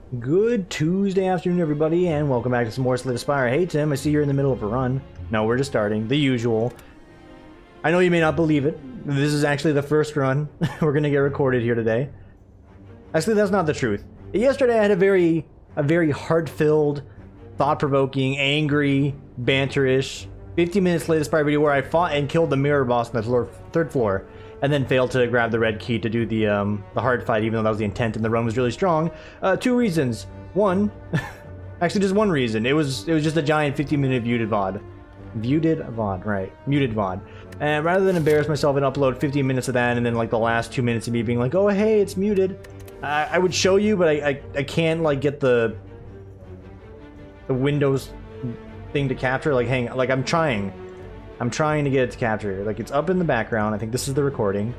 Good Tuesday afternoon, everybody, and welcome back to some more Spire. Hey, Tim, I see you're in the middle of a run. No, we're just starting. The usual. I know you may not believe it. This is actually the first run we're going to get recorded here today. Actually, that's not the truth. Yesterday, I had a very heart-filled, thought-provoking, angry, banterish 15-minute Spire video where I fought and killed the mirror boss on the third floor. And then failed to grab the red key to do the hard fight, even though that was the intent and the run was really strong. Two reasons. One, actually just one reason. It was just a giant 15-minute muted VOD. Muted VOD. And rather than embarrass myself and upload 15 minutes of that and then like the last 2 minutes of me being like, oh hey, it's muted. I would show you, but I can't like get the Windows thing to capture. Like I'm trying to get it to capture. Like, it's up in the background. I think this is the recording.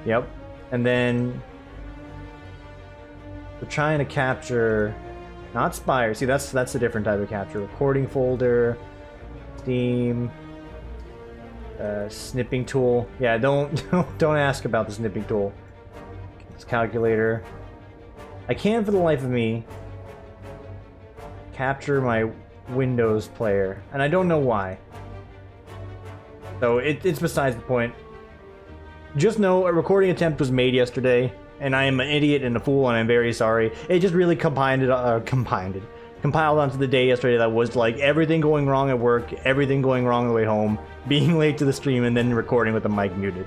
Yep. And then we're trying to capture, not Spire. See, that's a different type of capture. Recording folder, Steam, snipping tool. Yeah, don't ask about the snipping tool. This calculator. I can, for the life of me, capture my Windows player, and I don't know why. So it's besides the point. Just know a recording attempt was made yesterday, and I am an idiot and a fool, and I'm very sorry. It just really compiled onto the day yesterday that was like everything going wrong at work, everything going wrong on the way home, being late to the stream, and then recording with the mic muted.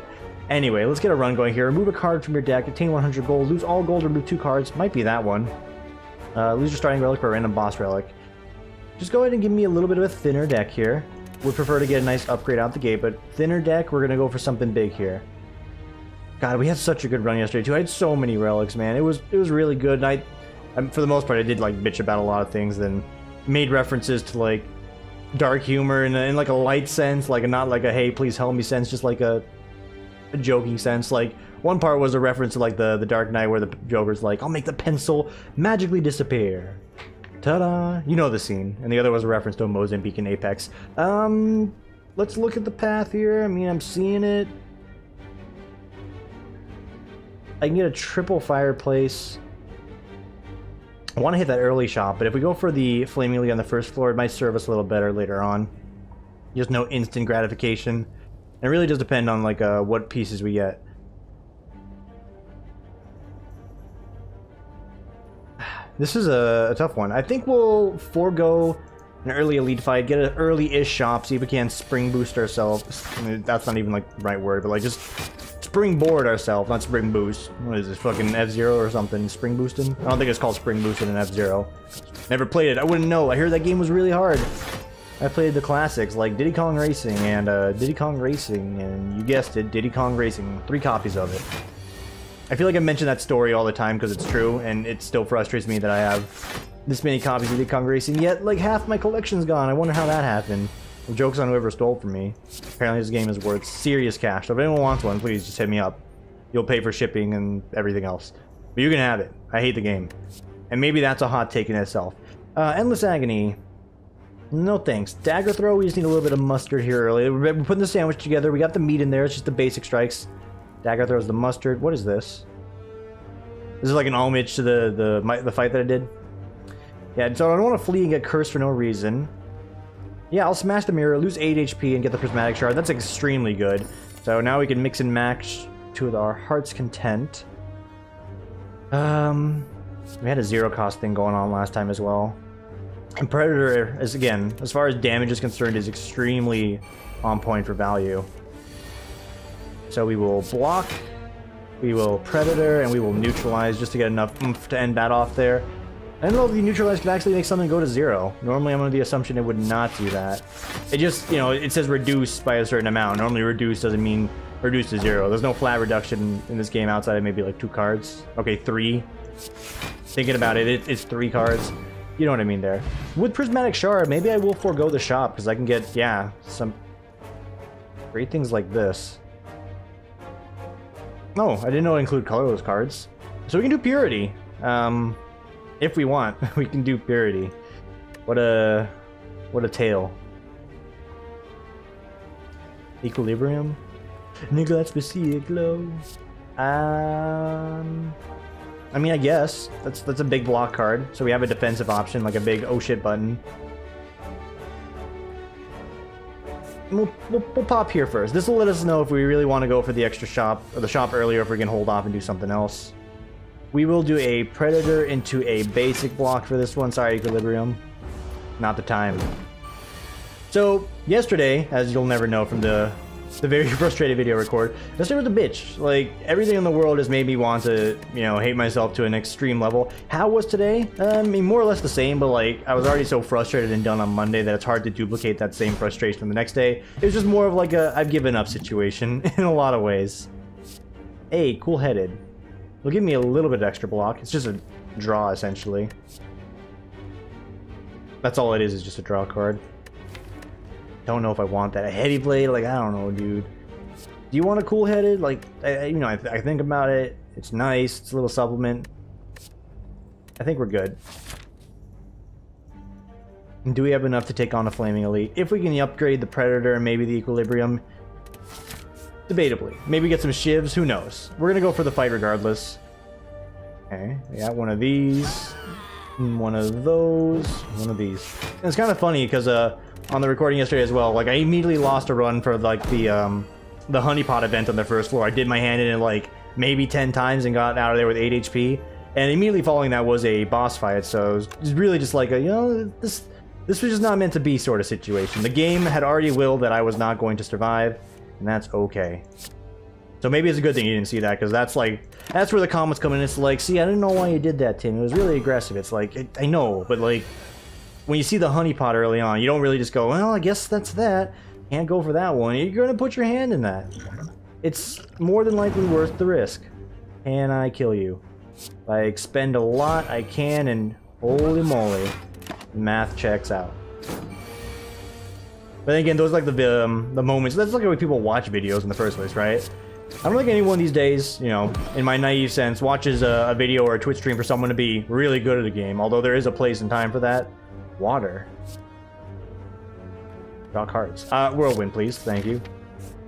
Anyway, let's get a run going here. Remove a card from your deck, obtain 100 gold, lose all gold, remove 2 cards. Might be that one. Lose your starting relic for a random boss relic. Just go ahead and give me a little bit of a thinner deck here. Would prefer to get a nice upgrade out the gate, but thinner deck, we're gonna go for something big here. God, we had such a good run yesterday too. I had so many relics, man. It was really good. And for the most part, I did like bitch about a lot of things, then made references to like dark humor in like a light sense, like not like a hey please help me sense, just like a joking sense. Like one part was a reference to like the Dark Knight where the Joker's like, I'll make the pencil magically disappear. Ta-da! You know the scene. And the other was a reference to a Mozambique in Apex. Let's look at the path here. I mean, I'm seeing it. I can get a triple fireplace. I want to hit that early shop, but if we go for the Flaming League on the first floor, it might serve us a little better later on. Just no instant gratification. And it really does depend on like what pieces we get. This is a tough one. I think we'll forego an early elite fight, get an early-ish shop, see if we can spring boost ourselves. I mean, that's not even like the right word, but like just springboard ourselves, not spring boost. What is this, fucking F-Zero or something? Spring boosting? I don't think it's called spring boosting in F-Zero. Never played it. I wouldn't know. I heard that game was really hard. I played the classics like Diddy Kong Racing and you guessed it, Diddy Kong Racing. 3 copies of it. I feel like I mention that story all the time because it's true, and it still frustrates me that I have this many copies of Diddy Kong Racing, yet like half my collection's gone. I wonder how that happened. The joke's on whoever stole from me. Apparently this game is worth serious cash, so if anyone wants one, please just hit me up. You'll pay for shipping and everything else. But you can have it. I hate the game. And maybe that's a hot take in itself. Endless Agony. No thanks. Dagger Throw, we just need a little bit of mustard here early. We're putting the sandwich together. We got the meat in there. It's just the basic strikes. Dagger Throws the mustard. What is this? This is like an homage to the fight that I did. Yeah, so I don't want to flee and get cursed for no reason. Yeah, I'll smash the mirror, lose 8 HP, and get the prismatic shard. That's extremely good. So now we can mix and match to our heart's content. We had a 0 cost thing going on last time as well. And Predator is, again, as far as damage is concerned, is extremely on point for value. So we will block, we will Predator, and we will neutralize just to get enough oomph to end that off there. I don't know if the neutralize could actually make something go to 0. Normally I'm under the assumption it would not do that. It just, you know, it says reduce by a certain amount. Normally reduce doesn't mean reduce to 0. There's no flat reduction in this game outside of maybe like 2 cards. Okay, 3. Thinking about it, it's 3 cards. You know what I mean there. With Prismatic Shard, maybe I will forego the shop because I can get, yeah, some great things like this. Oh, I didn't know it included colorless cards. So we can do Purity. If we want, we can do Purity. What a tale. Equilibrium. Nigga, that's the glow. I mean, I guess. That's a big block card. So we have a defensive option, like a big oh shit button. We'll pop here first. This will let us know if we really want to go for the extra shop, or the shop earlier, if we can hold off and do something else. We will do a Predator into a basic block for this one. Sorry, Equilibrium. Not the time. So, yesterday, as you'll never know from the very frustrated video record, yesterday was a bitch. Like, everything in the world has made me want to, you know, hate myself to an extreme level. How was today? I mean, more or less the same, but like, I was already so frustrated and done on Monday that it's hard to duplicate that same frustration the next day. It was just more of like a I've given up situation in a lot of ways. Hey, cool-headed. It'll give me a little bit of extra block. It's just a draw, essentially. That's all it is just a draw card. Don't know if I want that. A Heady Blade? Like, I don't know, dude. Do you want a cool-headed? Like, you know, I think about it. It's nice. It's a little supplement. I think we're good. And do we have enough to take on a Flaming Elite? If we can upgrade the Predator and maybe the Equilibrium, debatably. Maybe get some shivs, who knows? We're gonna go for the fight regardless. Okay, we got one of these, one of those, one of these. And it's kind of funny because on the recording yesterday as well, like I immediately lost a run for like the honeypot event on the first floor. I did my hand in it like maybe 10 times and got out of there with 8 HP. And immediately following that was a boss fight, so it was really just like a, you know, this was just not meant to be sort of situation. The game had already willed that I was not going to survive. And that's okay. So maybe it's a good thing you didn't see that, because that's where the comments come in. It's like, see, I didn't know why you did that, Tim. It was really aggressive. It's like, I know, but like, when you see the honeypot early on, you don't really just go, well, I guess that's that. Can't go for that one. You're gonna put your hand in that. It's more than likely worth the risk. And I kill you. If I expend a lot, I can, and holy moly, math checks out. But again, those are like the moments. That's like the way people watch videos in the first place, right? I don't think anyone these days, you know, in my naive sense, watches a video or a Twitch stream for someone to be really good at a game. Although there is a place and time for that. Water. Dock Hearts. Whirlwind, please. Thank you.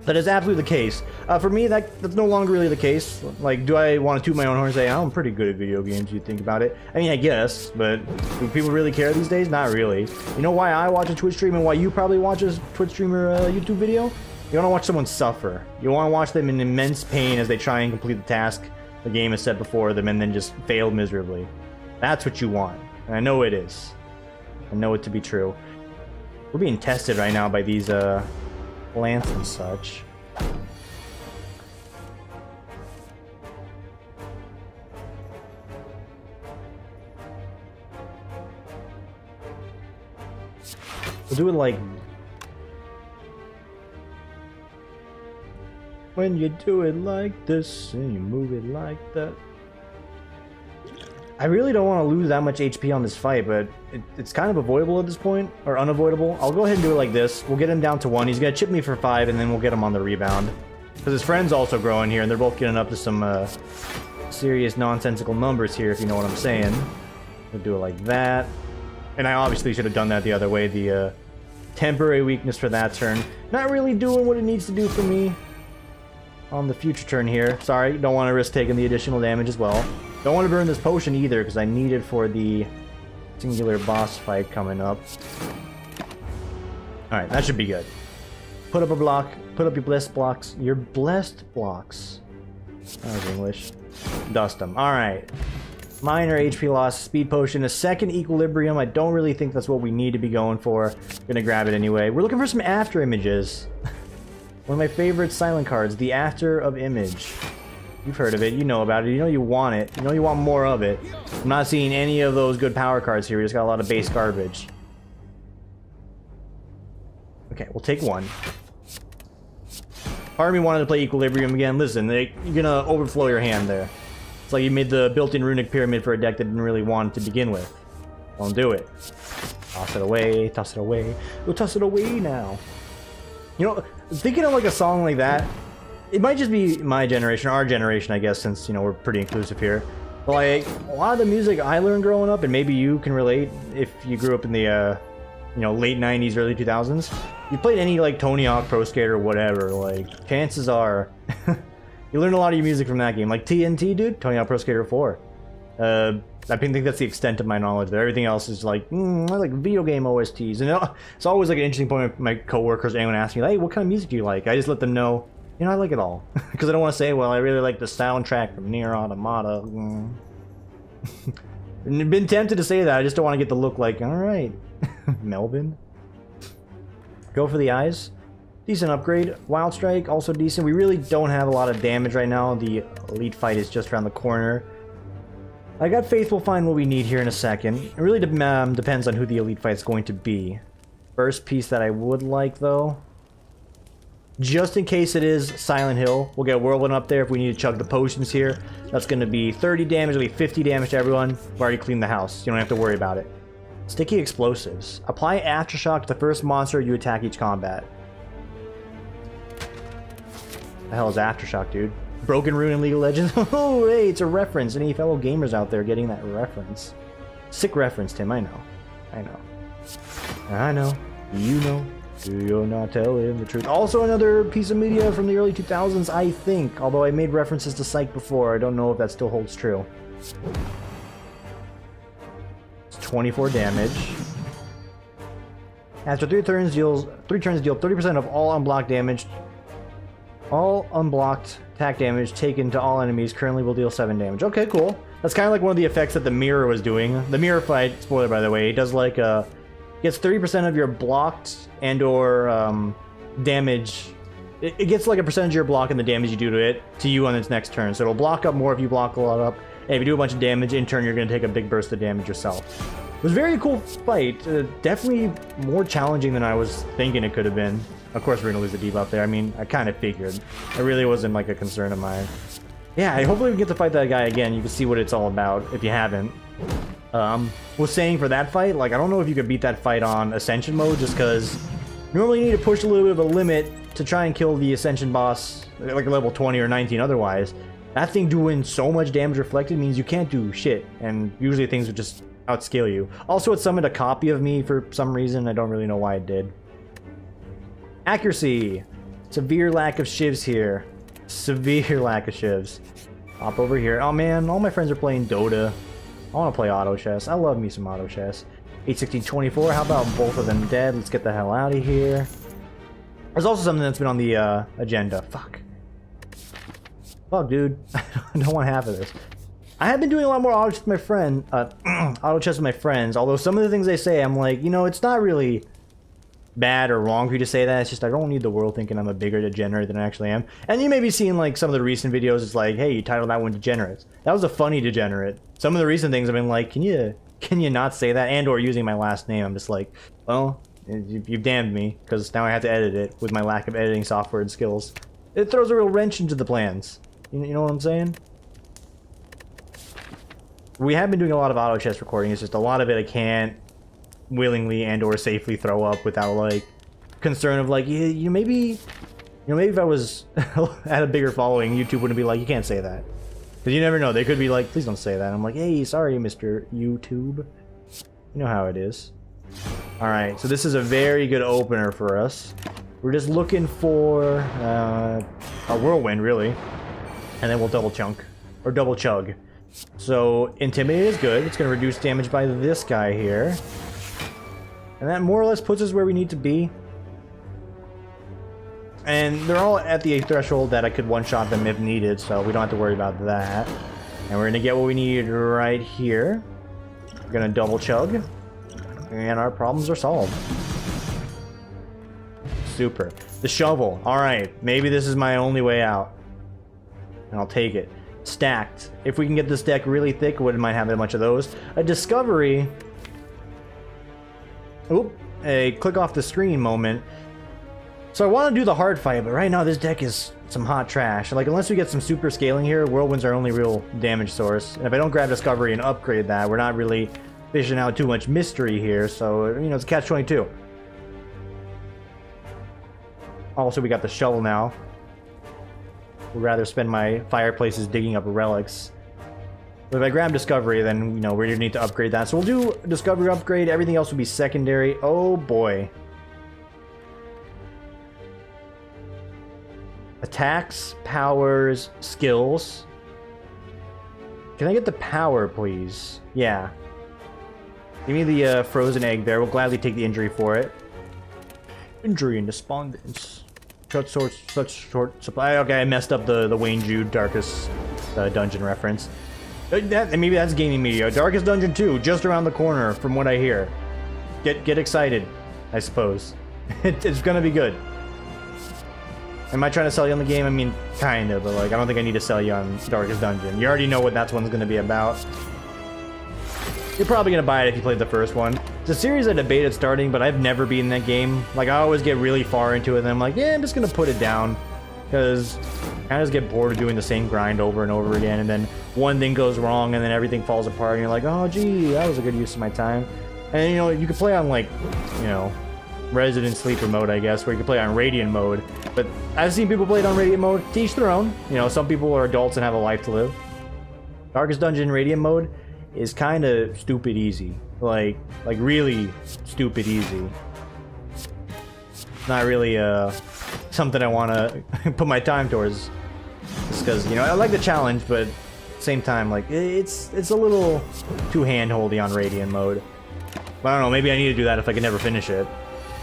That is absolutely the case. For me, that's no longer really the case. Like, do I want to toot my own horn and say, I'm pretty good at video games, you think about it? I mean, I guess, but do people really care these days? Not really. You know why I watch a Twitch stream and why you probably watch a Twitch stream or a YouTube video? You want to watch someone suffer. You want to watch them in immense pain as they try and complete the task the game has set before them and then just fail miserably. That's what you want. And I know it is. I know it to be true. We're being tested right now by these, plants and such. We'll do it like... when you do it like this and you move it like that. I really don't want to lose that much HP on this fight, but it's kind of avoidable at this point, or unavoidable. I'll go ahead and do it like this. We'll get him down to 1. He's going to chip me for 5, and then we'll get him on the rebound. Because his friend's also growing here, and they're both getting up to some serious nonsensical numbers here, if you know what I'm saying. We'll do it like that. And I obviously should have done that the other way. The temporary weakness for that turn. Not really doing what it needs to do for me on the future turn here. Sorry, don't want to risk taking the additional damage as well. Don't want to burn this potion either, because I need it for the singular boss fight coming up. Alright, that should be good. Put up a block. Put up your blessed blocks. Your blessed blocks. That was English. Dust them. Alright. Minor HP loss, speed potion, a second equilibrium. I don't really think that's what we need to be going for. Gonna grab it anyway. We're looking for some after images. One of my favorite silent cards, the After of Image. You've heard of it, you know about it, you know you want it, you know you want more of it. I'm not seeing any of those good power cards here, we just got a lot of base garbage. Okay, we'll take 1. Part of me wanted to play Equilibrium again. Listen, you're gonna overflow your hand there. It's like you made the built-in runic pyramid for a deck that didn't really want it to begin with. Don't do it. Toss it away, toss it away. We'll toss it away now. You know, thinking of like a song like that, it might just be my generation, our generation, I guess, since, you know, we're pretty inclusive here. But like, a lot of the music I learned growing up, and maybe you can relate if you grew up in the, you know, late 90s, early 2000s. You played any, like, Tony Hawk Pro Skater or whatever, like, chances are you learned a lot of your music from that game. Like TNT, dude, Tony Hawk Pro Skater 4. I think that's the extent of my knowledge there. Everything else is like, I like video game OSTs. And it's always like an interesting point with my coworkers or anyone asking me, hey, what kind of music do you like? I just let them know, you know, I like it all. Because I don't want to say, well, I really like the soundtrack from Nier Automata. Been tempted to say that, I just don't want to get the look like, alright, Melvin. Go for the eyes. Decent upgrade. Wild Strike, also decent. We really don't have a lot of damage right now. The elite fight is just around the corner. I got faith we'll find what we need here in a second. It really depends on who the elite fight is going to be. First piece that I would like, though, just in case it is Silent Hill, we'll get Whirlwind up there if we need to chug the potions here. That's going to be 30 damage, it'll be 50 damage to everyone. We've already cleaned the house, you don't have to worry about it. Sticky Explosives. Apply Aftershock to the first monster you attack each combat. The hell is Aftershock, dude? Broken Rune in League of Legends? Oh, hey, it's a reference. Any fellow gamers out there getting that reference? Sick reference, Tim, I know. I know. I know. You know. You're not telling the truth. Also another piece of media from the early 2000s, I think. Although I made references to Psych before, I don't know if that still holds true. It's 24 damage. After 3 turns, deal 30% of all unblocked damage. All unblocked attack damage taken to all enemies currently will deal 7 damage. Okay, cool. That's kind of like one of the effects that the mirror was doing. The mirror fight, spoiler by the way, it does like gets 30% of your blocked and or damage. It gets like a percentage of your block and the damage you do to it to you on its next turn. So it'll block up more if you block a lot up. And if you do a bunch of damage, in turn you're going to take a big burst of damage yourself. It was a very cool fight. Definitely more challenging than I was thinking it could have been. Of course we're going to lose the debuff there. I mean, I kind of figured. It really wasn't like a concern of mine. Yeah, hopefully we get to fight that guy again. You can see what it's all about if you haven't. Was saying for that fight, like, I don't know if you could beat that fight on Ascension mode, just because normally you need to push a little bit of a limit to try and kill the Ascension boss, like level 20 or 19 otherwise. That thing doing so much damage reflected means you can't do shit, and usually things would just outscale you. Also, it summoned a copy of me for some reason. I don't really know why it did. Accuracy. Severe lack of shivs here. Severe lack of shivs. Hop over here. Oh man, all my friends are playing Dota. I want to play auto chess. I love me some auto chess. 81624. How about both of them dead? Let's get the hell out of here. There's also something that's been on the agenda. Fuck. Fuck, dude. I don't want half of this. I have been doing a lot more auto chess with my friend. Auto chess with my friends. Although some of the things they say, I'm like, you know, it's not really bad or wrong for you to say that. It's just I don't need the world thinking I'm a bigger degenerate than I actually am. And you may be seeing like some of the recent videos. It's like, hey, you titled that one Degenerates. That was a funny degenerate. Some of the recent things I've been like, can you not say that? And or using my last name. I'm just like, well, you've damned me because now I have to edit it with my lack of editing software and skills. It throws a real wrench into the plans. You know what I'm saying? We have been doing a lot of auto chess recording. It's just a lot of it I can't willingly and or safely throw up without like concern of like maybe if I was at a bigger following, YouTube wouldn't be like, you can't say that, because you never know, they could be like, please don't say that. I'm like, hey, sorry Mr. YouTube, you know how it is. All right, so this is a very good opener for us. We're just looking for a whirlwind really, and then we'll double chunk or double chug. So Intimidate is good. It's going to reduce damage by this guy here. And that more or less puts us where we need to be. And they're all at the threshold that I could one-shot them if needed, so we don't have to worry about that. And we're going to get what we need right here. We're going to double chug. And our problems are solved. Super. The shovel. Alright, maybe this is my only way out. And I'll take it. Stacked. If we can get this deck really thick, we might have a bunch of those. A discovery. Oop, a click off the screen moment. So I want to do the hard fight, but right now this deck is some hot trash. Like, unless we get some super scaling here, Whirlwind's our only real damage source. And if I don't grab Discovery and upgrade that, we're not really fishing out too much mystery here. So, you know, it's a catch-22. Also, we got the shovel now. Would rather spend my fireplaces digging up relics. But if I grab Discovery, then, you know, we need to upgrade that. So we'll do Discovery upgrade. Everything else will be secondary. Oh, boy. Attacks, powers, skills. Can I get the power, please? Yeah. Give me the frozen egg there. We'll gladly take the injury for it. Injury and despondence. Such short supply. Okay, I messed up the Wayne Jude Darkest Dungeon reference. Maybe that's gaming media. Darkest Dungeon 2, just around the corner, from what I hear. Get excited, I suppose. It's gonna be good. Am I trying to sell you on the game? I mean, kinda, but like, I don't think I need to sell you on Darkest Dungeon. You already know what that one's gonna be about. You're probably gonna buy it if you played the first one. It's a series I debated starting, but I've never beaten that game. Like, I always get really far into it, and I'm like, yeah, I'm just gonna put it down. Because I just get bored of doing the same grind over and over again, and then one thing goes wrong, and then everything falls apart, and you're like, oh, gee, that was a good use of my time. And, you know, you can play on, like, you know, Resident Sleeper mode, I guess, where you can play on Radiant mode. But I've seen people play it on Radiant mode. To each their own. You know, some people are adults and have a life to live. Darkest Dungeon Radiant mode is kind of stupid easy. Like really stupid easy. Not really, something I want to put my time towards. Just because, you know, I like the challenge, but at the same time, like, it's a little too hand-holdy on Radiant mode. But I don't know, maybe I need to do that if I can never finish it.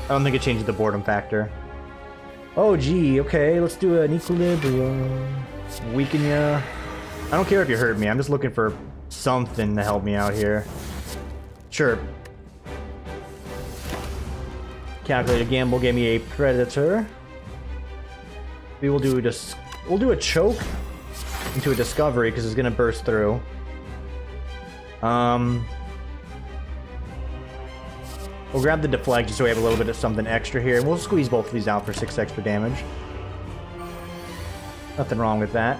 I don't think it changes the boredom factor. Oh, gee, okay, let's do an equilibrium. Weaken ya. I don't care if you hurt me, I'm just looking for something to help me out here. Sure. Calculated gamble gave me a predator. We will do we'll do a choke into a discovery because it's gonna burst through. We'll grab the deflect just so we have a little bit of something extra here, and we'll squeeze both of these out for 6 extra damage. Nothing wrong with that.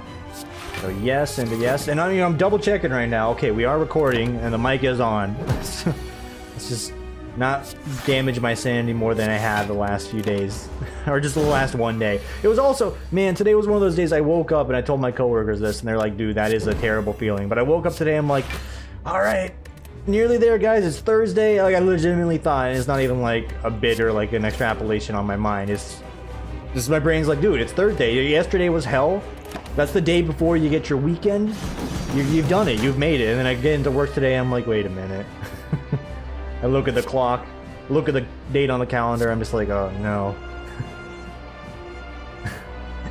So yes and a yes, and I'm double checking right now. Okay, we are recording and the mic is on. Let's just not damage my sanity more than I have the last few days, or just the last one day. It was also, man, today was one of those days I woke up and I told my coworkers this, and they're like, dude, that is a terrible feeling. But I woke up today, I'm like, all right, nearly there, guys. It's Thursday. Like, I legitimately thought, and it's not even like a bit or like an extrapolation on my mind. It's just my brain's like, dude, it's Thursday. Yesterday was hell. That's the day before you get your weekend. You've done it. You've made it. And then I get into work today. I'm like, wait a minute. I look at the clock, look at the date on the calendar. I'm just like, oh no.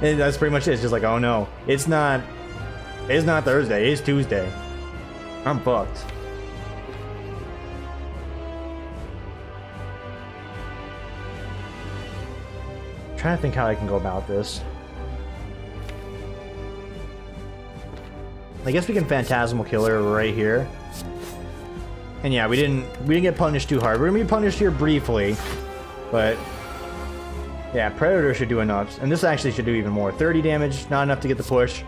And that's pretty much it. It's just like, oh no, it's not Thursday. It's Tuesday. I'm fucked. I'm trying to think how I can go about this. I guess we can Phantasmal Killer right here. And yeah, we didn't get punished too hard. We're gonna be punished here briefly, but yeah, Predator should do enough. And this actually should do even more. 30 damage, not enough to get the push.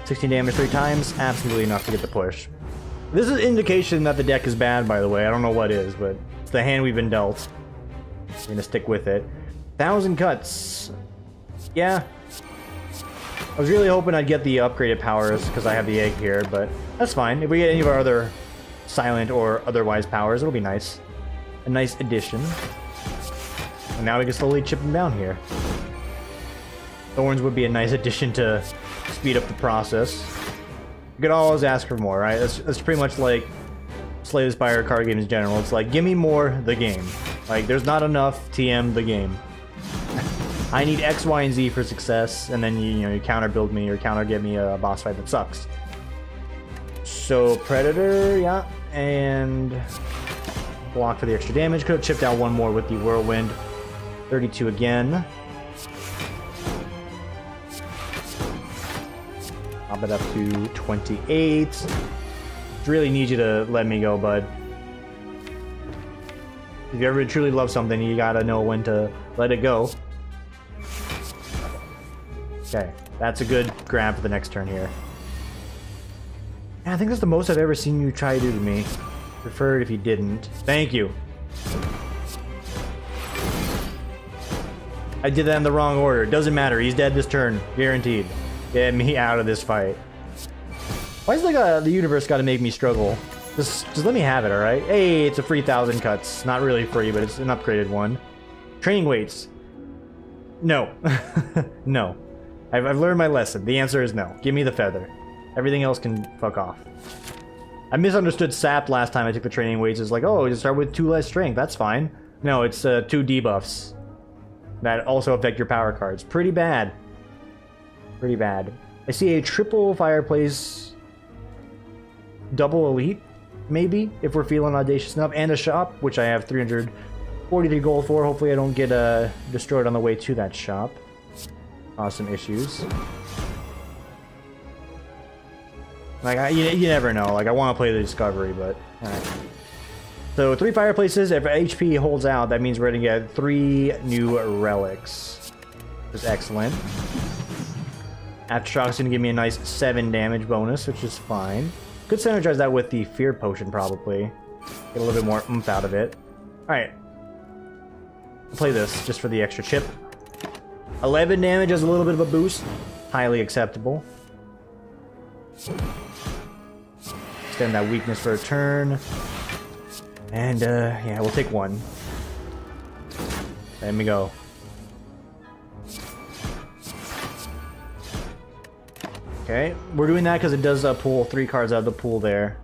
16 damage 3 times, absolutely enough to get the push. This is indication that the deck is bad, by the way. I don't know what is, but it's the hand we've been dealt. We're gonna stick with it. 1,000 cuts. Yeah. I was really hoping I'd get the upgraded powers because I have the egg here, but that's fine. If we get any of our other silent or otherwise powers, it'll be nice. A nice addition. And now we can slowly chip them down here. Thorns would be a nice addition to speed up the process. You could always ask for more, right? That's pretty much like Slay the Spire card games in general. It's like, give me more the game. Like, there's not enough TM the game. I need X, Y, and Z for success, and then you counter build me or counter get me a boss fight that sucks. So Predator, yeah, and block for the extra damage. Could have chipped out one more with the Whirlwind. 32 again. Pop it up to 28. Just really need you to let me go, bud. If you ever truly love something, you gotta know when to let it go. Okay, that's a good grab for the next turn here. Yeah, I think that's the most I've ever seen you try to do to me. Preferred if you didn't. Thank you. I did that in the wrong order. Doesn't matter. He's dead this turn. Guaranteed. Get me out of this fight. Why is like the universe got to make me struggle? Just let me have it, alright? Hey, it's a free 1,000 cuts. Not really free, but it's an upgraded one. Training weights. No. No. I've learned my lesson. The answer is no. Give me the feather. Everything else can fuck off. I misunderstood Sap last time I took the training weights. It's like, oh, you start with 2 less strength. That's fine. No, it's 2 debuffs that also affect your power cards. Pretty bad. Pretty bad. I see a triple fireplace, double elite, maybe, if we're feeling audacious enough, and a shop, which I have 343 gold for. Hopefully I don't get destroyed on the way to that shop. Awesome issues. Like, you never know. Like, I want to play the Discovery, but... Alright. So, 3 fireplaces. If HP holds out, that means we're going to get 3 new relics. Which is excellent. Aftershock's going to give me a nice 7 damage bonus, which is fine. Could synergize that with the Fear Potion, probably. Get a little bit more oomph out of it. Alright. I'll play this, just for the extra chip. 11 damage as a little bit of a boost. Highly acceptable. Extend that weakness for a turn. And, yeah, we'll take 1. There we go. Okay, we're doing that because it does pull 3 cards out of the pool there.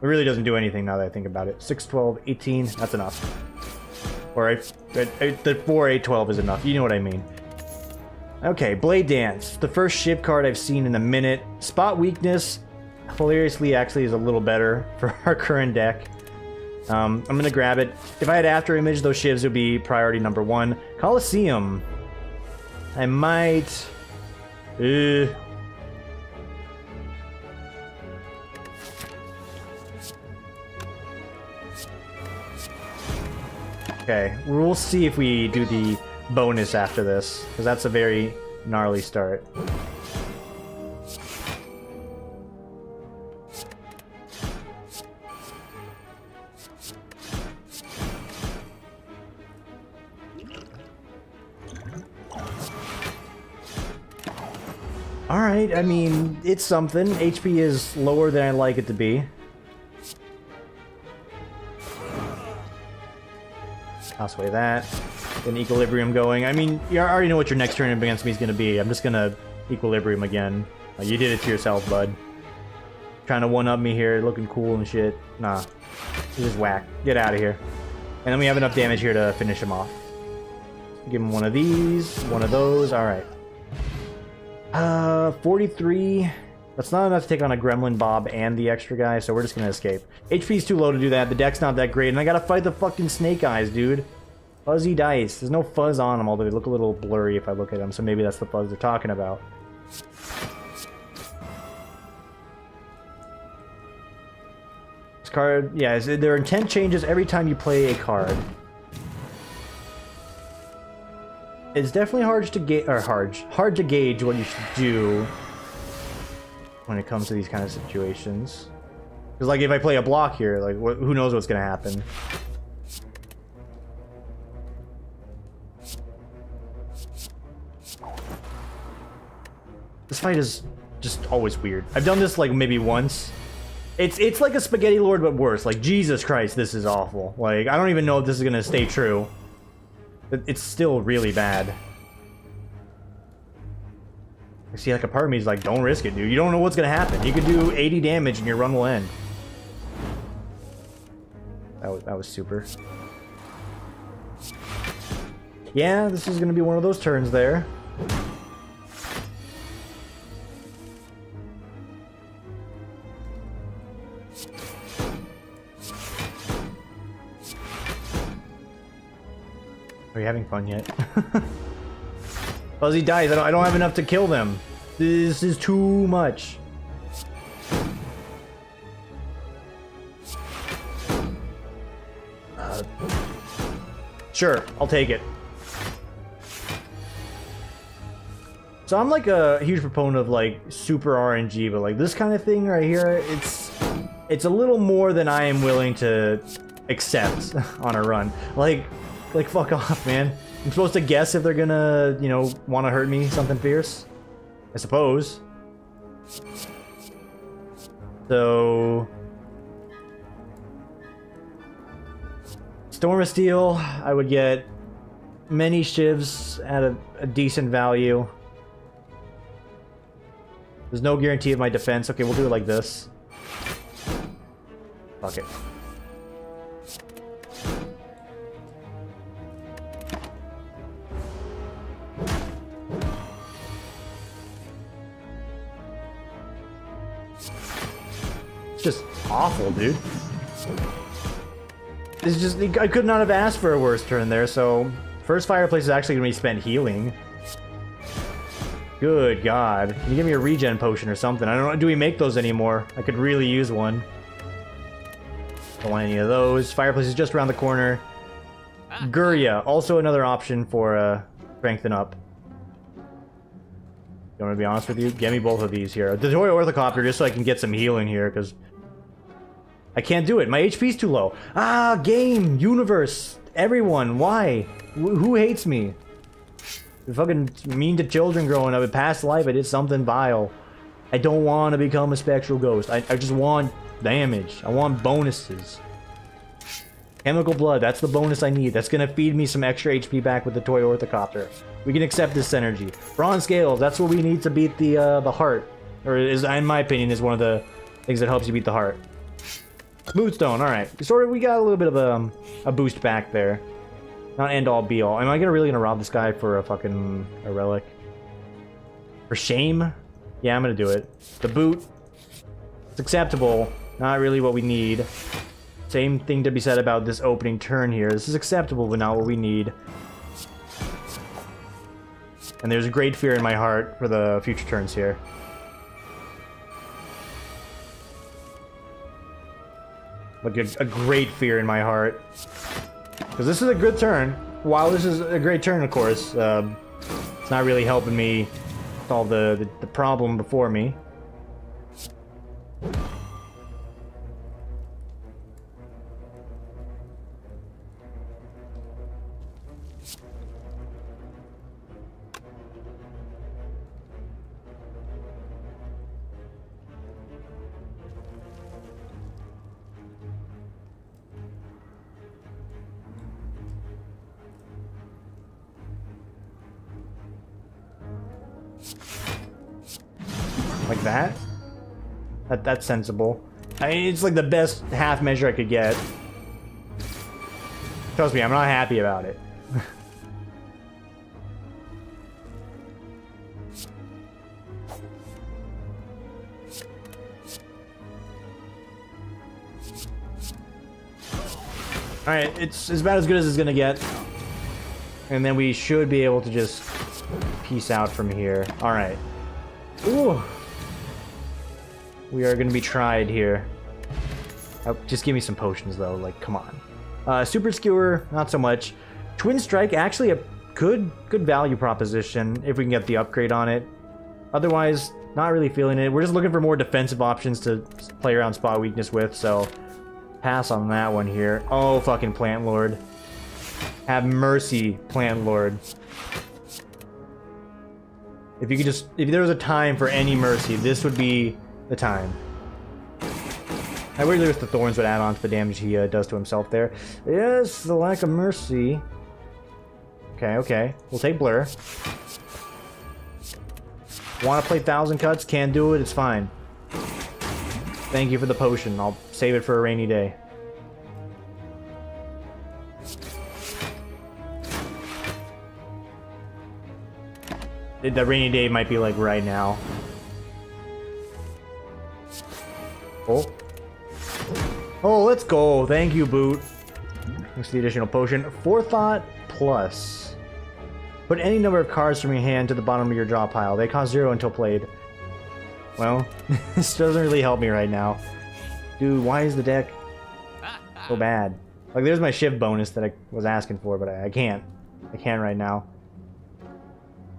It really doesn't do anything now that I think about it. 6, 12, 18, that's enough. Or the 4, 8, 12 is enough, you know what I mean. Okay, Blade Dance. The first ship card I've seen in a minute. Spot Weakness, hilariously, actually is a little better for our current deck. I'm gonna grab it. If I had After Image, those shivs would be priority number 1. Coliseum. I might... Okay, we'll see if we do the bonus after this, because that's a very gnarly start. Alright, I mean, it's something. HP is lower than I'd like it to be. Toss away that. Get an Equilibrium going. I mean, you already know what your next turn against me is going to be. I'm just going to Equilibrium again. You did it to yourself, bud. Trying to one-up me here, looking cool and shit. Nah. You just whack. Get out of here. And then we have enough damage here to finish him off. Give him one of these, one of those. Alright. 43. That's not enough to take on a Gremlin Bob and the extra guy, so we're just gonna escape. HP's too low to do that, the deck's not that great, and I gotta fight the fucking Snake Eyes, dude. Fuzzy dice. There's no fuzz on them, although they look a little blurry if I look at them, so maybe that's the fuzz they're talking about. This card, yeah, their intent changes every time you play a card. It's definitely hard to gauge what you should do when it comes to these kind of situations. Because, like, if I play a block here, like, who knows what's gonna happen? This fight is just always weird. I've done this, like, maybe once. It's like a Spaghetti Lord, but worse. Like, Jesus Christ, this is awful. Like, I don't even know if this is gonna stay true. It's still really bad. I see, like, a part of me is like, don't risk it, dude. You don't know what's gonna happen. You could do 80 damage and your run will end. That was super. Yeah, this is gonna be one of those turns there. Are you having fun yet? Fuzzy dies. I don't have enough to kill them. This is too much. Sure, I'll take it. So I'm like a huge proponent of like super RNG, but like this kind of thing right here, it's a little more than I am willing to accept on a run. Like fuck off, man. I'm supposed to guess if they're gonna, you know, want to hurt me something fierce? I suppose. So... Storm of Steel, I would get many shivs at a decent value. There's no guarantee of my defense. Okay, we'll do it like this. Fuck it. It's just awful, dude. It's just, I could not have asked for a worse turn there, so... First fireplace is actually going to be spent healing. Good God. Can you give me a regen potion or something? I don't know, do we make those anymore? I could really use one. Don't want any of those. Fireplace is just around the corner. Guria, also another option for strengthen up. You want to be honest with you? Get me both of these here. The Toy Orthocopter, just so I can get some healing here, because... I can't do it. My HP's too low. Ah, game, universe, everyone, why? Who hates me? I'm fucking mean to children growing up. In past life, I did something vile. I don't want to become a spectral ghost. I just want damage. I want bonuses. Chemical blood, that's the bonus I need. That's gonna feed me some extra HP back with the Toy Orthocopter. We can accept this energy. Bronze scales, that's what we need to beat the heart. Or is, in my opinion, is one of the things that helps you beat the heart. Moodstone, alright. Sort of, we got a little bit of a boost back there. Not end all be all. Am I really gonna rob this guy for a fucking a relic? For shame? Yeah, I'm gonna do it. The boot. It's acceptable. Not really what we need. Same thing to be said about this opening turn here. This is acceptable, but not what we need. And there's a great fear in my heart for the future turns here. Like a great fear in my heart. Because this is a good turn. While this is a great turn, of course, it's not really helping me solve the problem before me. Like that? That's sensible. I mean, it's like the best half measure I could get. Trust me, I'm not happy about it. Alright, it's about as good as it's gonna get. And then we should be able to just peace out from here. Alright. Ooh. We are going to be tried here. Just give me some potions, though. Like, come on. Super Skewer, not so much. Twin Strike, actually a good value proposition if we can get the upgrade on it. Otherwise, not really feeling it. We're just looking for more defensive options to play around spot weakness with, so pass on that one here. Oh, fucking Plant Lord. Have mercy, Plant Lord. If you could just... If there was a time for any mercy, this would be the time. I weirdly wish the Thorns would add on to the damage he does to himself there. Yes, the lack of mercy. Okay, okay. We'll take Blur. Want to play 1,000 Cuts? Can't do it, it's fine. Thank you for the potion. I'll save it for a rainy day. The rainy day might be like right now. Oh. Oh, let's go. Thank you, Boot. Thanks to the additional potion. Forethought Plus. Put any number of cards from your hand to the bottom of your draw pile. They cost 0 until played. Well, this doesn't really help me right now. Dude, why is the deck so bad? Like, there's my shift bonus that I was asking for, but I can't. I can't right now.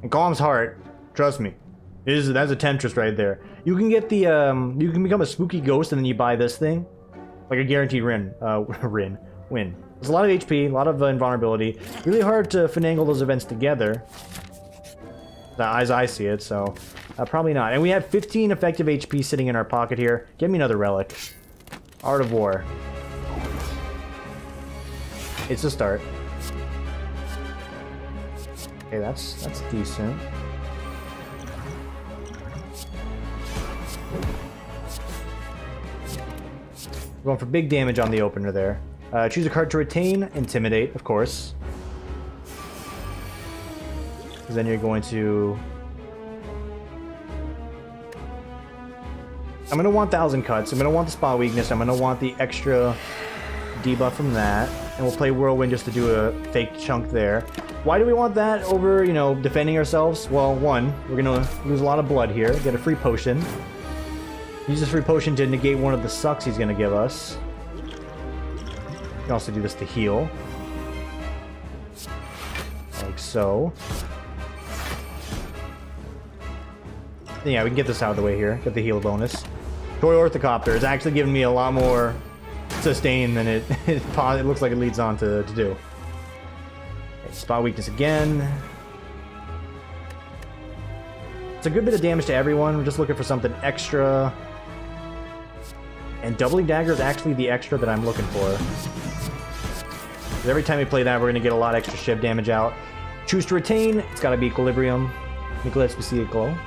And Calm's Heart, trust me, that's a temptress right there. You can get the, you can become a spooky ghost and then you buy this thing. Like a guaranteed win. There's a lot of HP, a lot of invulnerability. Really hard to finagle those events together. As I see it, so probably not. And we have 15 effective HP sitting in our pocket here. Give me another relic. Art of War. It's a start. Okay, that's decent. Going for big damage on the opener there. Choose a card to retain. Intimidate, of course. Because then you're going to... I'm going to want 1,000 cuts. I'm going to want the spot weakness. I'm going to want the extra debuff from that. And we'll play Whirlwind just to do a fake chunk there. Why do we want that over, you know, defending ourselves? Well, one, we're going to lose a lot of blood here. Get a free potion. Use this free potion to negate one of the sucks he's going to give us. You can also do this to heal. Like so. Yeah, we can get this out of the way here. Get the heal bonus. Toy Orthocopter is actually giving me a lot more sustain than it looks like it leads on to do. Okay, spot weakness again. It's a good bit of damage to everyone. We're just looking for something extra. And Doubling Dagger is actually the extra that I'm looking for. Because every time we play that, we're going to get a lot extra shiv damage out. Choose to retain. It's got to be Equilibrium. Nicolet Specifico.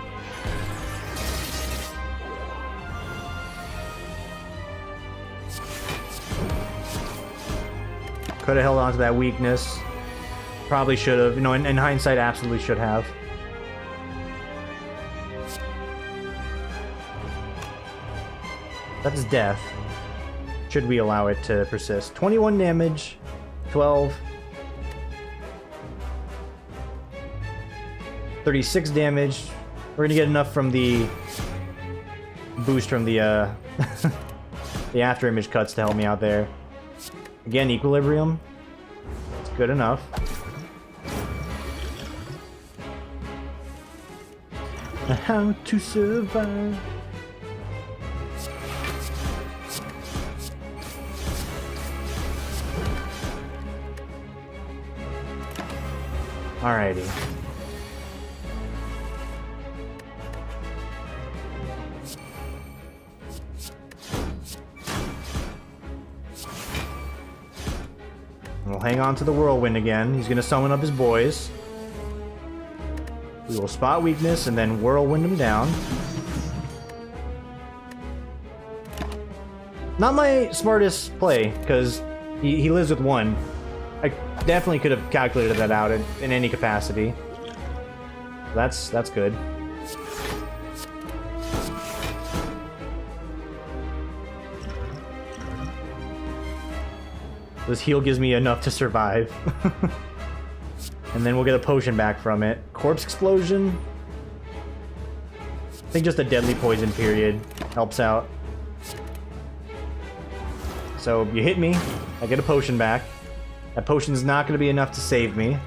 Could have held on to that weakness. Probably should have. You know, in hindsight, absolutely should have. That's death. Should we allow it to persist? 21 damage. 12. 36 damage. We're gonna get enough from the boost from the the after image cuts to help me out there. Again, Equilibrium. It's good enough. How to survive. Alrighty. We'll hang on to the Whirlwind again. He's going to summon up his boys. We will spot weakness and then Whirlwind him down. Not my smartest play, because he lives with one. I definitely could have calculated that out in any capacity. That's good. This heal gives me enough to survive. And then we'll get a potion back from it. Corpse Explosion. I think just a deadly poison period helps out. So you hit me, I get a potion back. That potion's not going to be enough to save me.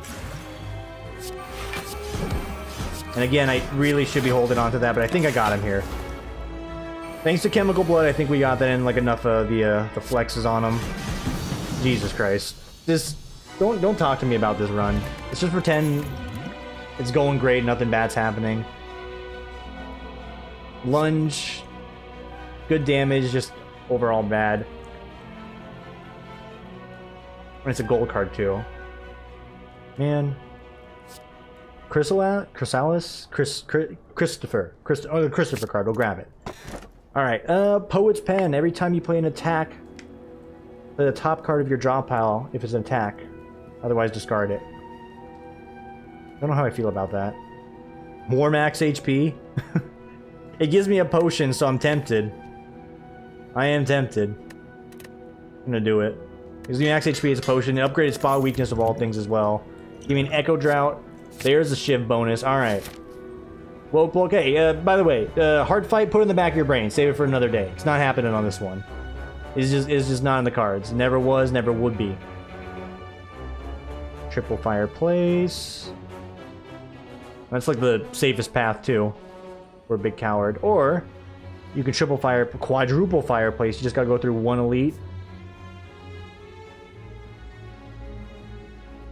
And again, I really should be holding on to that, but I think I got him here. Thanks to Chemical Blood, I think we got that in like enough of the flexes on him. Jesus Christ. This don't talk to me about this run. Let's just pretend it's going great, nothing bad's happening. Lunge. Good damage, just overall bad. And it's a gold card too. Man. Christopher card, we'll grab it. Alright, Poet's Pen. Every time you play an attack, play the top card of your draw pile if it's an attack. Otherwise, discard it. I don't know how I feel about that. More max HP? It gives me a potion, so I'm tempted. I am tempted. I'm gonna do it. Gives me max HP as a potion. An upgraded spot weakness of all things as well. Give me an Echo Drought. There's a Shiv bonus. Alright. Well, okay. By the way, hard fight, put it in the back of your brain. Save it for another day. It's not happening on this one. It's just not in the cards. Never was, never would be. Triple Fireplace. That's like the safest path too. We're a big coward. Or you can quadruple Fireplace. You just gotta go through one elite.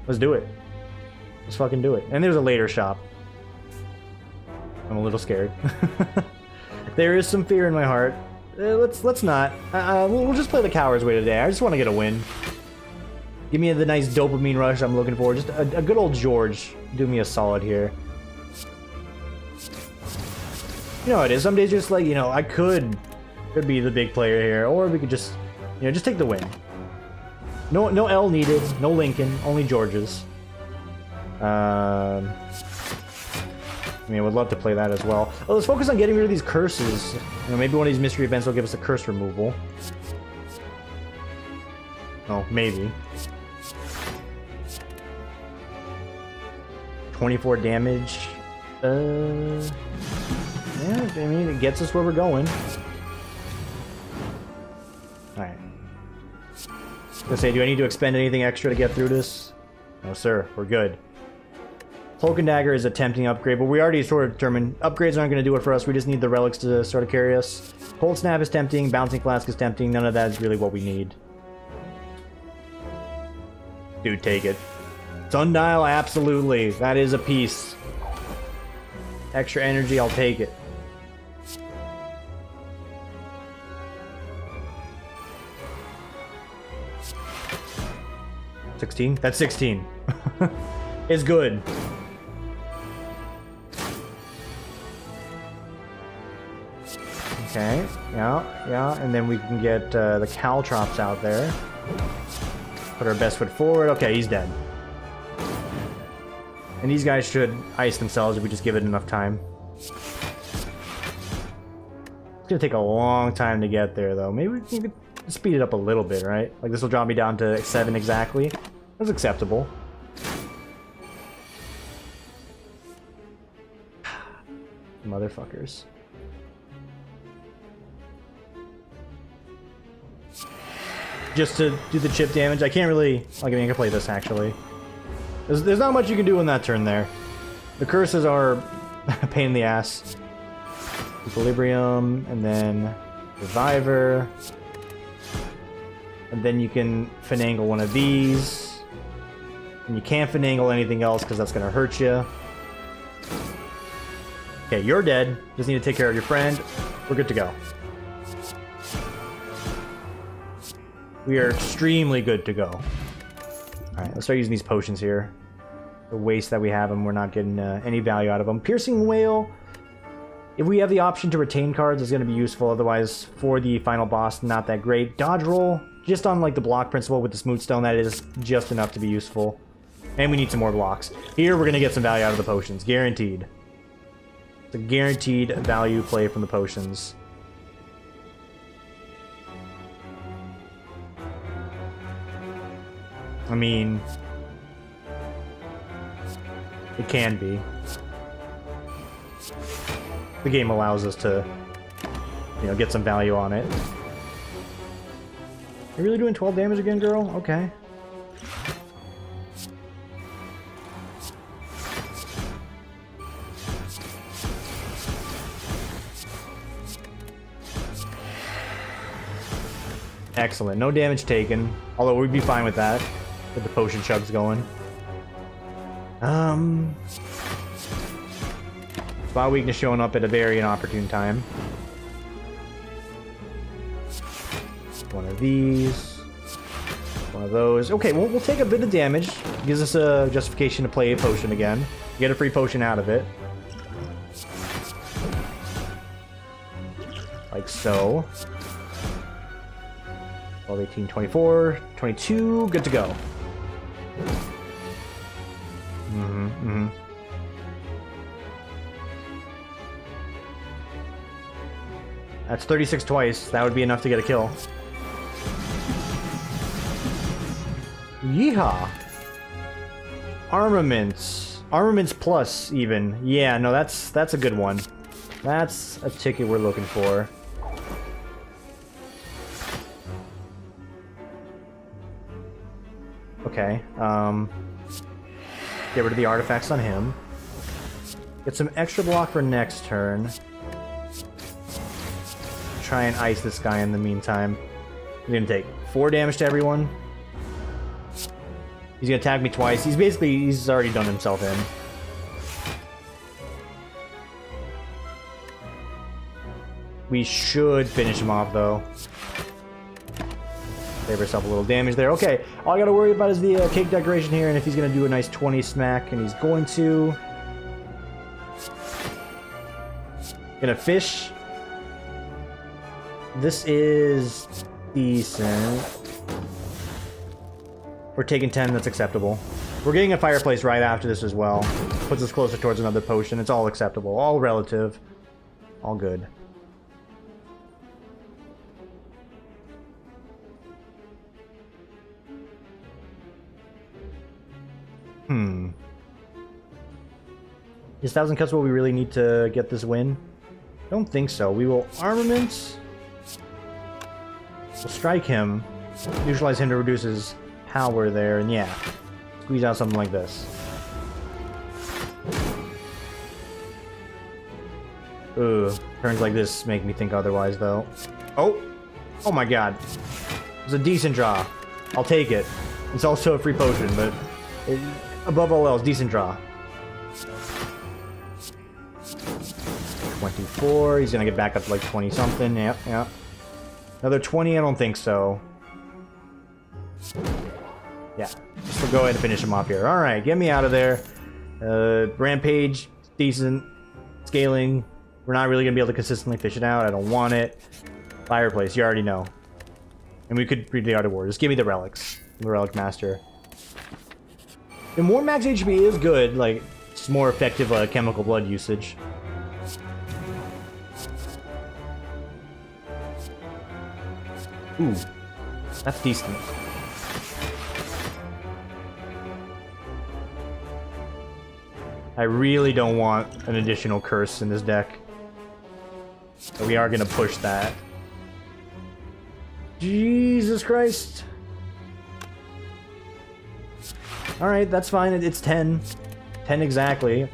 Let's do it. Let's fucking do it. And there's a later shop. I'm a little scared. There is some fear in my heart. Let's not. We'll just play the coward's way today. I just want to get a win. Give me the nice dopamine rush I'm looking for. Just a good old George. Do me a solid here. You know how it is. Some days just like, you know, I could be the big player here, or we could just, you know, just take the win. No L needed, no Lincoln, only George's. I mean, I would love to play that as well. Well, let's focus on getting rid of these curses. You know, maybe one of these mystery events will give us a curse removal. Oh, maybe. 24 damage. Yeah, I mean, it gets us where we're going. Alright. I was gonna say, do I need to expend anything extra to get through this? No, sir. We're good. Cloak and Dagger is a tempting upgrade, but we already sort of determined upgrades aren't going to do it for us. We just need the relics to sort of carry us. Cold Snap is tempting. Bouncing Flask is tempting. None of that is really what we need. Dude, take it. Sundial, absolutely. That is a piece. Extra energy, I'll take it. $16? That's 16. It's good. Okay, yeah, and then we can get the Caltrops out there. Put our best foot forward. Okay, he's dead. And these guys should ice themselves if we just give it enough time. It's gonna take a long time to get there, though. Maybe we can speed it up a little bit, right? Like, this will drop me down to 7 exactly. That's acceptable. Motherfuckers. Just to do the chip damage. I can't really... I can play this, actually. There's not much you can do in that turn there. The curses are a pain in the ass. Equilibrium, and then Reviver. And then you can finagle one of these. And you can't finagle anything else because that's going to hurt you. Okay, you're dead. Just need to take care of your friend. We're good to go. We are extremely good to go. Alright, let's start using these potions here. The waste that we have them, we're not getting any value out of them. Piercing Whale. If we have the option to retain cards, it's going to be useful. Otherwise, for the final boss, not that great. Dodge Roll, just on like the block principle with the Smooth Stone, that is just enough to be useful. And we need some more blocks. Here, we're going to get some value out of the potions. Guaranteed. It's a guaranteed value play from the potions. I mean, it can be. The game allows us to, you know, get some value on it. You're really doing 12 damage again, girl? Okay. Excellent. No damage taken. Although we'd be fine with that. With the potion chugs going. Spot weakness showing up at a very inopportune time. One of these. One of those. Okay, we'll take a bit of damage. Gives us a justification to play a potion again. Get a free potion out of it. Like so. 12, 18, 24, 22, good to go. That's 36 twice. That would be enough to get a kill. Yeehaw! Armaments. Armaments plus, even. Yeah, no, that's a good one. That's a ticket we're looking for. Okay, get rid of the artifacts on him. Get some extra block for next turn. Try and ice this guy in the meantime. He's gonna take 4 damage to everyone. He's gonna attack me twice. He's already done himself in. We should finish him off, though. Save ourselves a little damage there. Okay, all I gotta worry about is the cake decoration here, and if he's gonna do a nice 20 smack, and he's going to. Gonna fish. This is decent. We're taking 10, that's acceptable. We're getting a fireplace right after this as well. Puts us closer towards another potion. It's all acceptable. All relative. All good. Is 1,000 cuts what we really need to get this win? Don't think so. We will armament. We'll strike him. Neutralize him to reduce his power there, and yeah. Squeeze out something like this. Ugh. Turns like this make me think otherwise, though. Oh! Oh my god. It's a decent draw. I'll take it. It's also a free potion, but above all else, decent draw. 24. He's gonna get back up to like 20 something. Yep, yep. Another 20? I don't think so. Yeah. We'll go ahead and finish him off here. Alright, get me out of there. Rampage, decent. Scaling. We're not really gonna be able to consistently fish it out. I don't want it. Fireplace, you already know. And we could read the Art of War. Just give me the relics. The Relic Master. And more max HP is good. Like, it's more effective chemical blood usage. Ooh, that's decent. I really don't want an additional curse in this deck. But we are gonna push that. Jesus Christ. Alright, that's fine. It's 10. 10 exactly.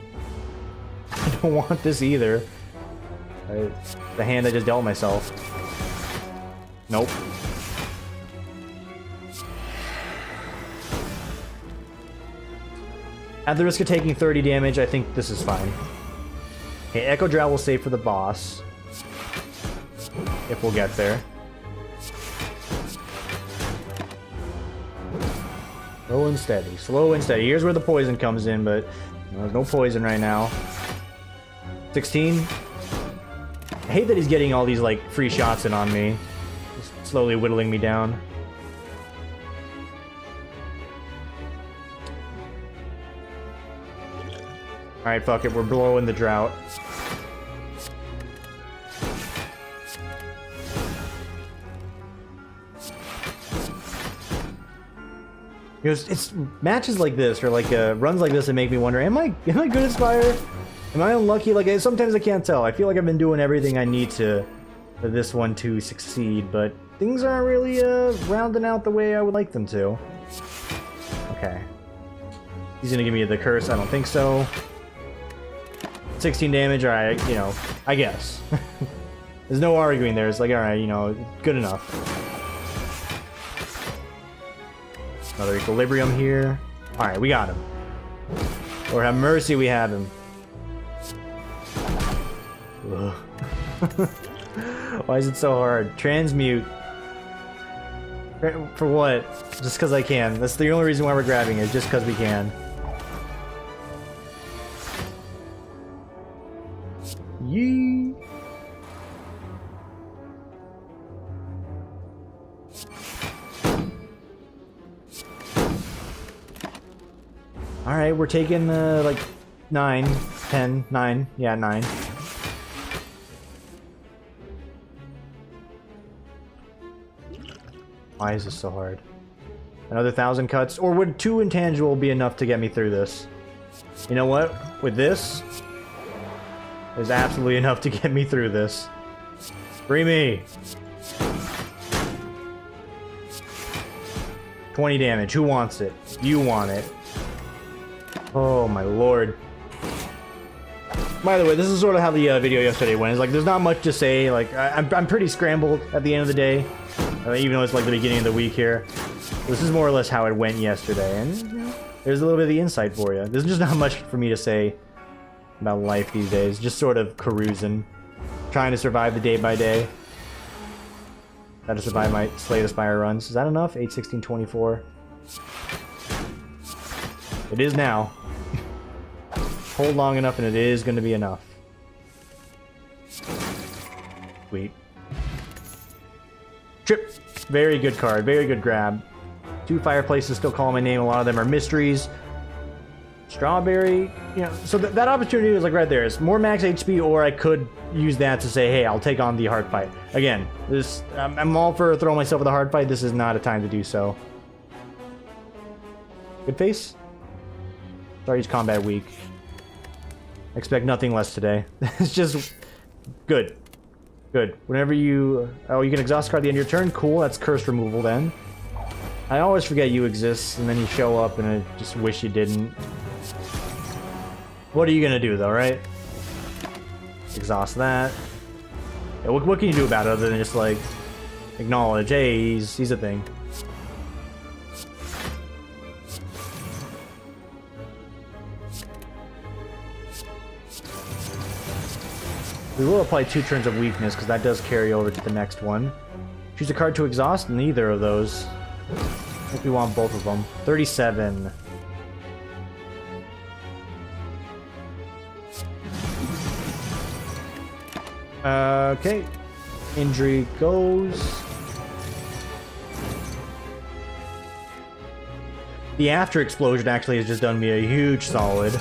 I don't want this either. The hand I just dealt myself. Nope. At the risk of taking 30 damage, I think this is fine. Okay, Echo Drow will save for the boss. If we'll get there. Slow and steady. Slow and steady. Here's where the poison comes in, but there's no poison right now. 16. I hate that he's getting all these, like, free shots in on me. Just slowly whittling me down. Alright, fuck it. We're blowing the drought. You know, it's matches like this, or like runs like this that make me wonder, am I good at Spire? Am I unlucky? Like, sometimes I can't tell. I feel like I've been doing everything I need to for this one to succeed, but things aren't really rounding out the way I would like them to. Okay. He's gonna give me the curse. I don't think so. 16 damage, alright, you know, I guess. There's no arguing there. It's like, alright, you know, good enough. Another equilibrium here. Alright, we got him. Lord have mercy, we have him. Why is it so hard? Transmute. For what? Just because I can. That's the only reason why we're grabbing it, just because we can. Yee. Alright, we're taking like 9, 10, 9. Yeah, 9. Why is this so hard? Another 1,000 cuts? Or would 2 intangible be enough to get me through this? You know what? With this, there's absolutely enough to get me through this. Free me! 20 damage. Who wants it? You want it. Oh my lord. By the way, this is sort of how the video yesterday went. It's like, there's not much to say. Like, I'm pretty scrambled at the end of the day. Even though it's like the beginning of the week here. This is more or less how it went yesterday. And you know, there's a little bit of the insight for you. There's just not much for me to say about life these days. Just sort of carousing. Trying to survive the day by day. Try to survive my Slay the Spire runs. Is that enough? 8, 16, 24. It is now. Hold long enough and it is going to be enough. Sweet. Trip. Very good card. Very good grab. 2 fireplaces still call my name. A lot of them are mysteries. Strawberry, you know, so that opportunity was like right there. It's more max HP, or I could use that to say, hey, I'll take on the hard fight. Again, I'm all for throwing myself with a hard fight. This is not a time to do so. Good face? Sorry, he's combat weak. Expect nothing less today. It's just good. Good. Whenever you... Oh, you can exhaust card at the end of your turn. Cool, that's curse removal then. I always forget you exist, and then you show up, and I just wish you didn't. What are you gonna do, though, right? Exhaust that. Yeah, what can you do about it other than just, like, acknowledge, hey, he's a thing. We will apply 2 turns of weakness, because that does carry over to the next one. Choose a card to exhaust, neither of those. I think we want both of them. 37. Okay. Injury goes. The after explosion actually has just done me a huge solid.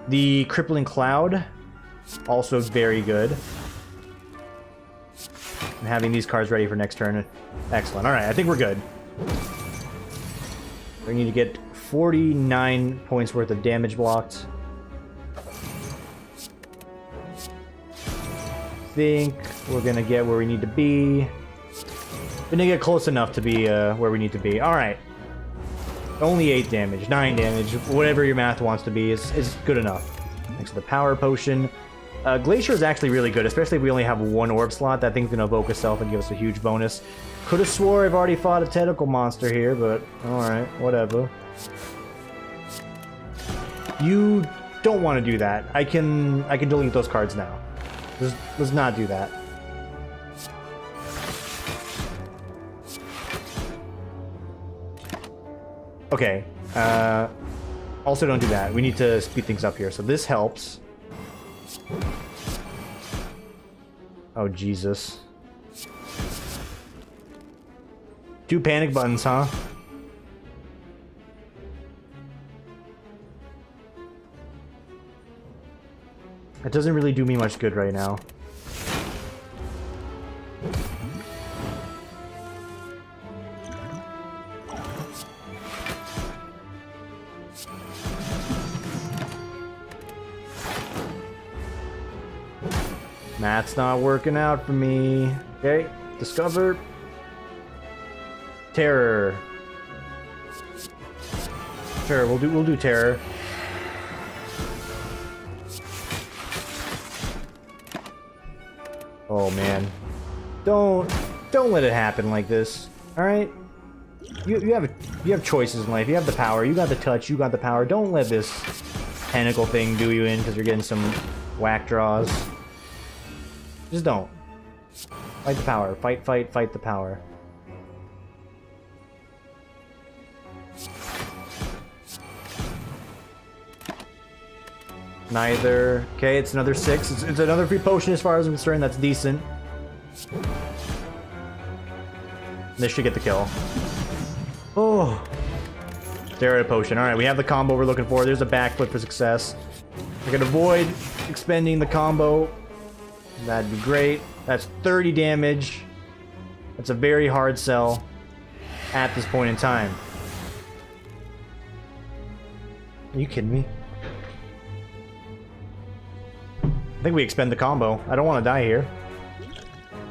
The crippling cloud, also very good. And having these cards ready for next turn. Excellent. Alright, I think we're good. We need to get 49 points worth of damage blocked. I think we're gonna get where we need to be. We're gonna get close enough to be where we need to be. Alright. Only 8 damage, 9 damage, whatever your math wants to be is good enough. Next to the power potion. Glacier is actually really good, especially if we only have 1 orb slot. That thing's gonna evoke itself and give us a huge bonus. Could have swore I've already fought a tentacle monster here, but alright, whatever. You don't want to do that. I can delete those cards now. Let's not do that. Okay. Also don't do that. We need to speed things up here. So this helps. Oh, Jesus. 2 panic buttons, huh? It doesn't really do me much good right now. Math's not working out for me. Okay, discover. Terror. Sure, we'll do terror. Oh man. Don't let it happen like this. Alright? You have choices in life. You have the power. You got the touch. You got the power. Don't let this tentacle thing do you in because you're getting some whack draws. Just don't. Fight the power. Fight the power. Neither. Okay, it's another 6. It's another free potion as far as I'm concerned. That's decent. This should get the kill. Oh. There, a potion. Alright, we have the combo we're looking for. There's a backflip for success. I can avoid expending the combo. That'd be great. That's 30 damage. That's a very hard sell at this point in time. Are you kidding me? I think we expend the combo. I don't want to die here.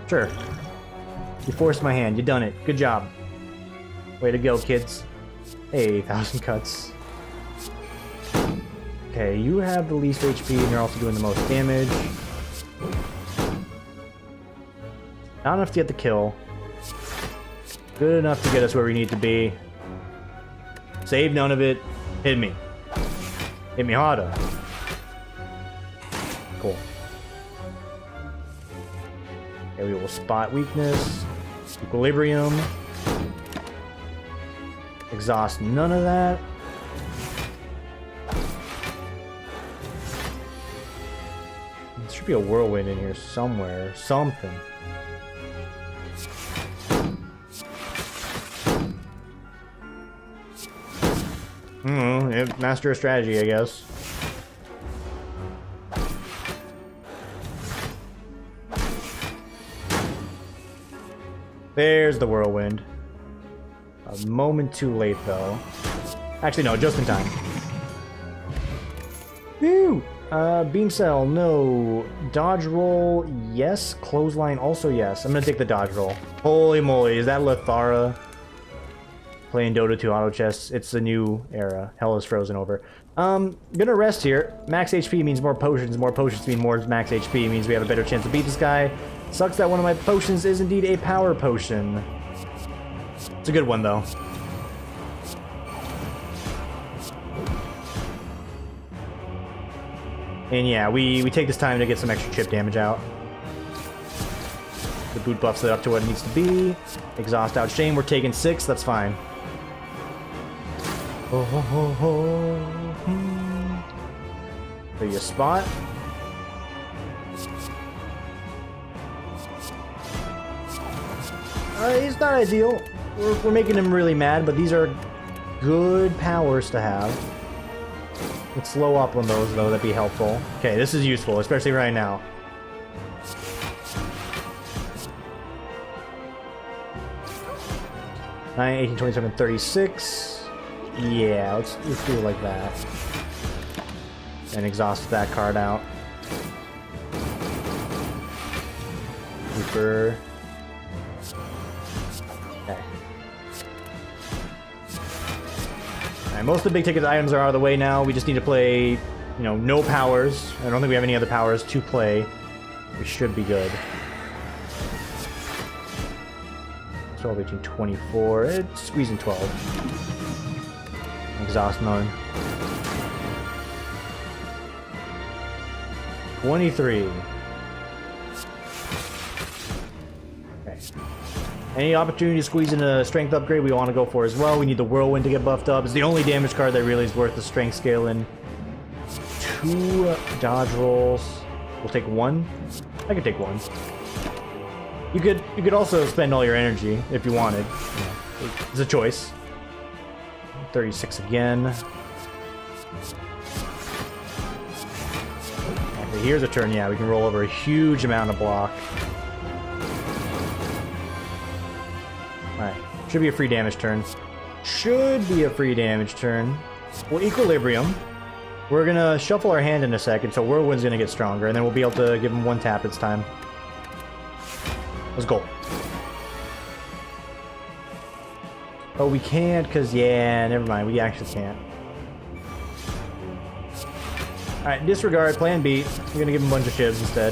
Sure. You forced my hand. You done it. Good job. Way to go, kids. Hey, 1,000 cuts. Okay, you have the least HP and you're also doing the most damage. Not enough to get the kill. Good enough to get us where we need to be. Save none of it. Hit me. Hit me harder. Cool. Okay, we will spot weakness. Equilibrium. Exhaust none of that. be a whirlwind in here somewhere. Something. Master of strategy, I guess. There's the whirlwind. A moment too late, though. Actually, no, just in time. Woo! Beam cell, no. Dodge roll, yes. Clothesline, also yes. I'm gonna take the dodge roll. Holy moly, is that Lithara? Playing Dota 2 auto chests. It's the new era. Hell is frozen over. Gonna rest here. Max HP means more potions. More potions mean more max HP. Means we have a better chance to beat this guy. Sucks that one of my potions is indeed a power potion. It's a good one, though. And yeah, we take this time to get some extra chip damage out. The boot buffs it up to what it needs to be. Exhaust out Shame. We're taking 6. That's fine. Oh, ho, ho, ho. There you spot. It's not ideal. We're making him really mad, but these are good powers to have. Let's slow up on those, though. That'd be helpful. Okay, this is useful, especially right now. Nine, 18, 27, 36. Yeah, let's do it like that. And exhaust that card out. Super. Okay. Alright, most of the big ticket items are out of the way now. We just need to play, you know, no powers. I don't think we have any other powers to play. We should be good. 12, 18, 24. It's squeezing 12. Exhaust mode. 23. Okay. Any opportunity to squeeze in a strength upgrade we want to go for as well. We need the whirlwind to get buffed up. It's the only damage card that really is worth the strength scaling. 2 dodge rolls. We'll take 1. I could take 1. You could also spend all your energy if you wanted. Yeah. It's a choice. 36 again. Okay, here's a turn. Yeah, we can roll over a huge amount of block. Alright. Should be a free damage turn. Should be a free damage turn. Well, Equilibrium. We're gonna shuffle our hand in a second, so Whirlwind's gonna get stronger, and then we'll be able to give him 1 tap this time. Let's go. Oh, we can't, because, yeah, never mind. We actually can't. Alright, disregard. Plan B. We're going to give him a bunch of shivs instead.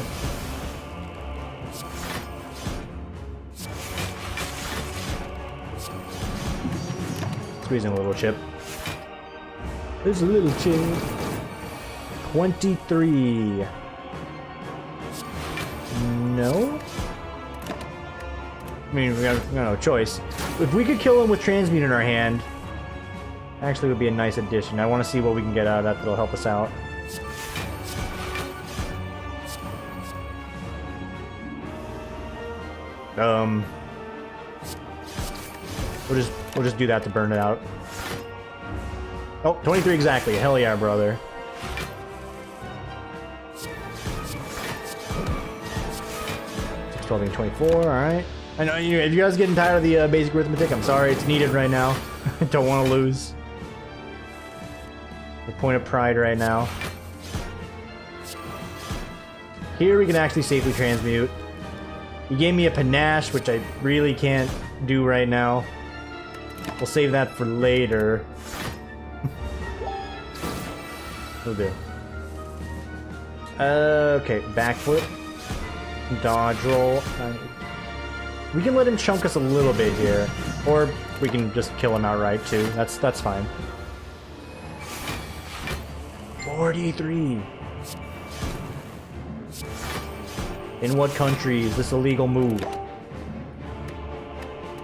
Squeezing a little chip. There's a little chip. 23. No? I mean, we got no choice. If we could kill him with Transmute in our hand, actually would be a nice addition. I want to see what we can get out of that that'll help us out. We'll just do that to burn it out. Oh, 23 exactly. Hell yeah, brother. Six, 12, 24. All right. I know if you guys are getting tired of the basic arithmetic, I'm sorry. It's needed right now. I don't want to lose. The point of pride right now. Here we can actually safely transmute. He gave me a panache, which I really can't do right now. We'll save that for later. We'll do. Okay, backflip. Dodge roll. We can let him chunk us a little bit here. Or we can just kill him outright too. That's fine. 43. In what country is this a legal move?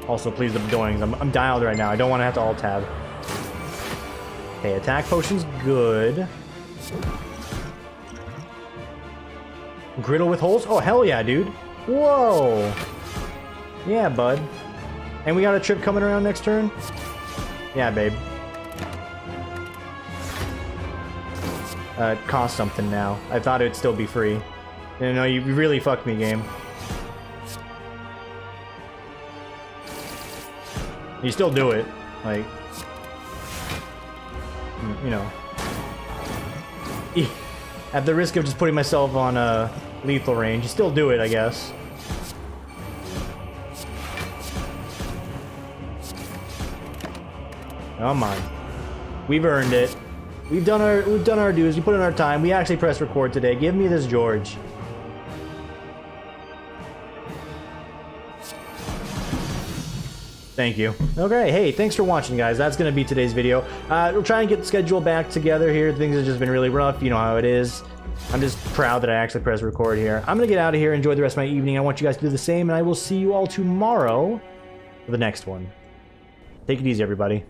Also, please, the doings. I'm dialed right now. I don't want to have to alt-tab. Okay, attack potion's good. Griddle with holes? Oh, hell yeah, dude. Whoa. Yeah, bud. And we got a trip coming around next turn? Yeah, babe. It costs something now. I thought it'd still be free. No, you really fucked me, game. You still do it. Like... You know. At the risk of just putting myself on lethal range, you still do it, I guess. Come on. We've earned it. We've done our dues. We put in our time. We actually pressed record today. Give me this George. Thank you. Okay, hey, thanks for watching, guys. That's going to be today's video. We'll try and get the schedule back together here. Things have just been really rough. You know how it is. I'm just proud that I actually pressed record here. I'm going to get out of here, enjoy the rest of my evening. I want you guys to do the same, and I will see you all tomorrow for the next one. Take it easy, everybody.